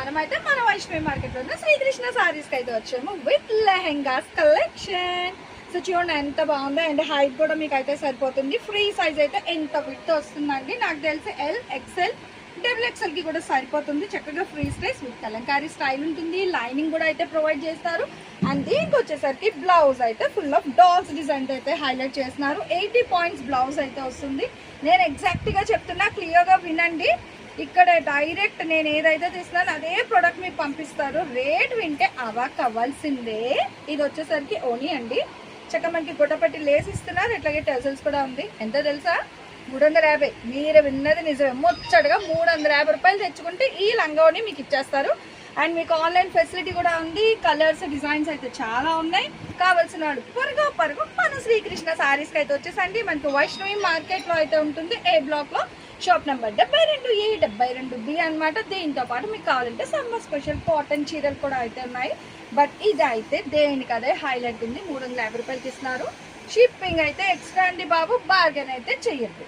మనమైతే మన వైష్ణవి మార్కెట్ లో ఉన్న శ్రీకృష్ణ సారీస్ కి అయితే వచ్చాము విత్ లెహెంగాస్ కలెక్షన్. సో చూడండి ఎంత బాగుందో, అండ్ హైట్ కూడా మీకు అయితే సరిపోతుంది. ఫ్రీ సైజ్ అయితే ఎంత విత్ వస్తుందండి, నాకు తెలిసి ఎల్ ఎక్స్ఎల్ డబుల్ ఎక్స్ఎల్ కి కూడా సరిపోతుంది. చక్కగా free size with Kalamkari style ఉంటుంది. లైనింగ్ కూడా అయితే ప్రొవైడ్ చేస్తారు. అండ్ దీనికి వచ్చేసరికి బ్లౌజ్ అయితే ఫుల్ ఆఫ్ డాల్స్ డిజైన్ అయితే హైలైట్ చేస్తున్నారు. 80 పాయింట్స్ బ్లౌజ్ అయితే వస్తుంది. నేను ఎగ్జాక్ట్ గా చెప్తున్నా, క్లియర్ గా వినండి. ఇక్కడ డైరెక్ట్ నేను ఏదైతే తీస్తున్నాను అదే ప్రోడక్ట్ మీకు పంపిస్తారు. రేట్ వింటే అవాక్ అవ్వాల్సిందే. ఇది వచ్చేసరికి ఓనీ అండి. చక్కగా మనకి గుట్టపట్టి లేస్ ఇస్తున్నారు. ఇట్లాగే టెజల్స్ కూడా ఉంది. ఎంత తెలుసా? 350. మీరు విన్నది నిజమే. ముచ్చటగా 350 రూపాయలు తెచ్చుకుంటే ఈ లంగాని మీకు ఇచ్చేస్తారు. అండ్ మీకు ఆన్లైన్ ఫెసిలిటీ కూడా ఉంది. కలర్స్ డిజైన్స్ అయితే చాలా ఉన్నాయి. కావాల్సిన వాడు పరుగు మన శ్రీకృష్ణ సారీస్కి అయితే వచ్చేసండి. మనకి వైష్ణవి మార్కెట్ లో అయితే ఉంటుంది, ఏ బ్లాక్ లో, షాప్ నెంబర్ 72A 72B అనమాట. దీంతో పాటు మీకు కావాలంటే సమ్మర్ స్పెషల్ కాటన్ చీరలు కూడా అయితే ఉన్నాయి. బట్ ఇది అయితే దేనికి అదే హైలైట్ ఉంది. 350 రూపాయలకి ఇస్తున్నారు. షిప్పింగ్ అయితే ఎక్స్ట్రా అండి బాబు, బార్గెన్ అయితే చెయ్యద్దు.